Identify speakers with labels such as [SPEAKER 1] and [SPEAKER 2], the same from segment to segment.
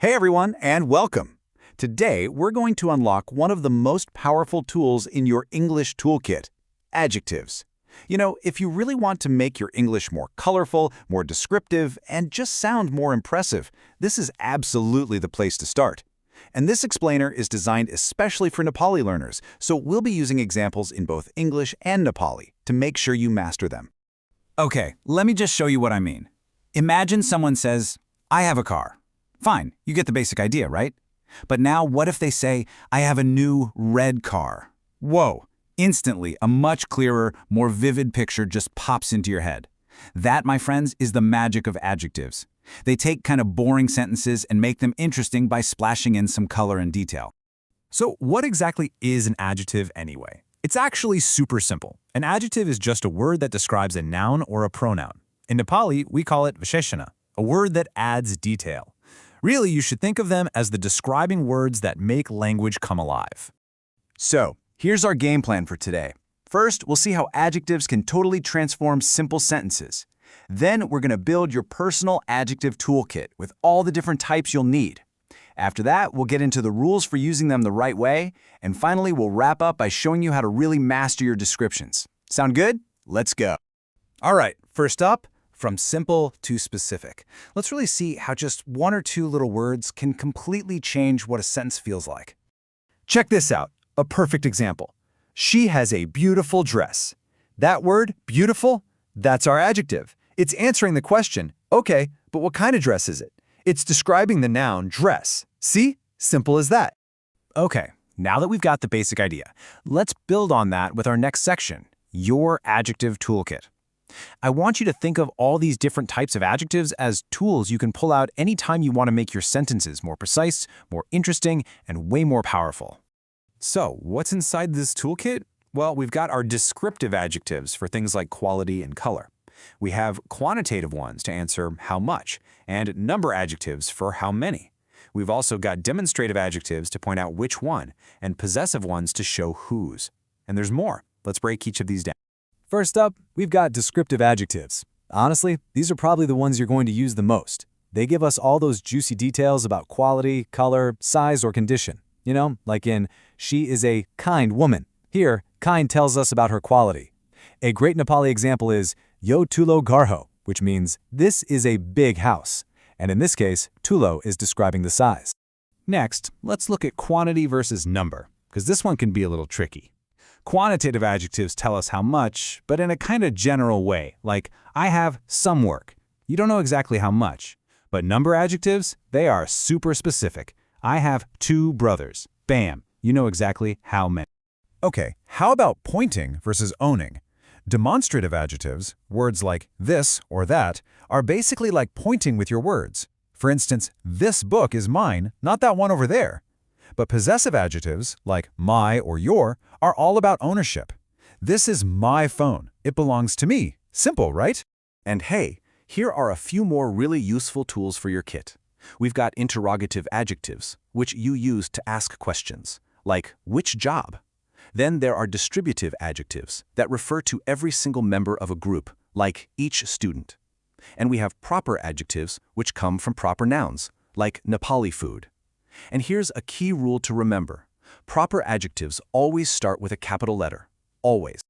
[SPEAKER 1] Hey everyone, and welcome. Today, we're going to unlock one of the most powerful tools in your English toolkit, adjectives. You know, if you really want to make your English more colorful, more descriptive, and just sound more impressive, this is absolutely the place to start. And this explainer is designed especially for Nepali learners, so we'll be using examples in both English and Nepali to make sure you master them. Okay, let me just show you what I mean. Imagine someone says, I have a car. Fine, you get the basic idea, right? But now what if they say, I have a new red car? Whoa, instantly a much clearer, more vivid picture just pops into your head. That, my friends, is the magic of adjectives. They take kind of boring sentences and make them interesting by splashing in some color and detail.
[SPEAKER 2] So what exactly is an adjective anyway? It's actually super simple. An adjective is just a word that describes a noun or a pronoun. In Nepali, we call it visheshana, a word that adds detail. Really, you should think of them as the describing words that make language come alive.
[SPEAKER 1] So, here's our game plan for today. First, we'll see how adjectives can totally transform simple sentences. Then, we're going to build your personal adjective toolkit with all the different types you'll need. After that, we'll get into the rules for using them the right way, and finally, we'll wrap up by showing you how to really master your descriptions. Sound good? Let's go.
[SPEAKER 2] All right, first up, from simple to specific. Let's really see how just one or two little words can completely change what a sentence feels like. Check this out, a perfect example. She has a beautiful dress. That word, beautiful, that's our adjective. It's answering the question, okay, but what kind of dress is it? It's describing the noun dress. See? Simple as that. Okay, now that we've got the basic idea, let's build on that with our next section, your adjective toolkit. I want you to think of all these different types of adjectives as tools you can pull out anytime you want to make your sentences more precise, more interesting, and way more powerful. So, what's inside this toolkit? Well, we've got our descriptive adjectives for things like quality and color. We have quantitative ones to answer how much, and number adjectives for how many. We've also got demonstrative adjectives to point out which one, and possessive ones to show whose. And there's more. Let's break each of these down. First up, we've got descriptive adjectives. Honestly, these are probably the ones you're going to use the most. They give us all those juicy details about quality, color, size, or condition. You know, like in, she is a kind woman. Here, kind tells us about her quality. A great Nepali example is Yo Tulo Garho, which means this is a big house. And in this case, Tulo is describing the size. Next, let's look at quantity versus number, because this one can be a little tricky. Quantitative adjectives tell us how much, but in a kind of general way, like, I have some work. You don't know exactly how much. But number adjectives, they are super specific. I have 2 brothers. Bam, you know exactly how many.
[SPEAKER 3] Okay, how about pointing versus owning? Demonstrative adjectives, words like this or that, are basically like pointing with your words. For instance, this book is mine, not that one over there. But possessive adjectives, like my or your, are all about ownership. This is my phone. It belongs to me. Simple, right?
[SPEAKER 1] And hey, here are a few more really useful tools for your kit. We've got interrogative adjectives, which you use to ask questions, like which job? Then there are distributive adjectives that refer to every single member of a group, like each student. And we have proper adjectives, which come from proper nouns, like Nepali food. And here's a key rule to remember. Proper adjectives always start with a capital letter. Always.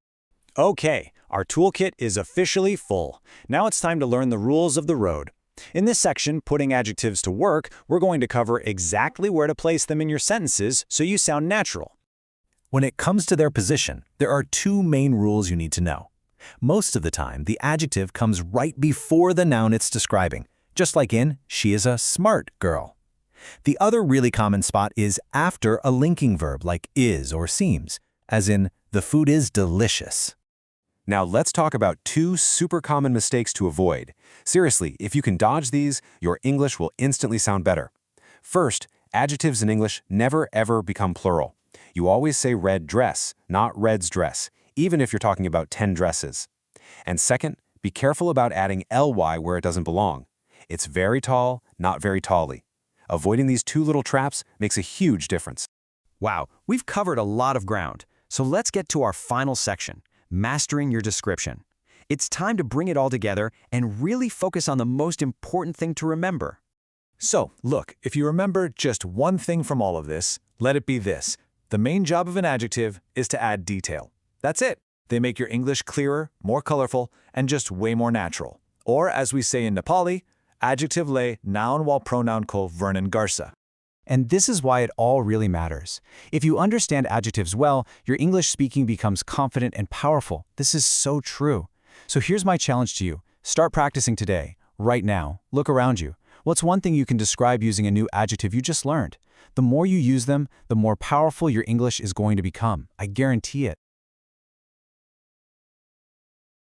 [SPEAKER 2] Okay, our toolkit is officially full. Now it's time to learn the rules of the road. In this section, Putting Adjectives to Work, we're going to cover exactly where to place them in your sentences so you sound natural. When it comes to their position, there are 2 main rules you need to know. Most of the time, the adjective comes right before the noun it's describing, just like in, she is a smart girl. The other really common spot is after a linking verb like is or seems, as in, the food is delicious.
[SPEAKER 4] Now let's talk about 2 super common mistakes to avoid. Seriously, if you can dodge these, your English will instantly sound better. First, adjectives in English never ever become plural. You always say red dress, not red's dress, even if you're talking about 10 dresses. And second, be careful about adding ly where it doesn't belong. It's very tall, not very tally. Avoiding these 2 little traps makes a huge difference.
[SPEAKER 2] Wow, we've covered a lot of ground. So let's get to our final section, mastering your description. It's time to bring it all together and really focus on the most important thing to remember.
[SPEAKER 3] So, look, if you remember just one thing from all of this, let it be this. The main job of an adjective is to add detail. That's it. They make your English clearer, more colorful, and just way more natural. Or, as we say in Nepali, adjective le noun while pronoun ko vernon garsa.
[SPEAKER 2] And this is why it all really matters. If you understand adjectives well, your English speaking becomes confident and powerful. This is so true. So here's my challenge to you. Start practicing today, right now. Look around you. What's one thing you can describe using a new adjective you just learned? The more you use them, the more powerful your English is going to become. I guarantee it.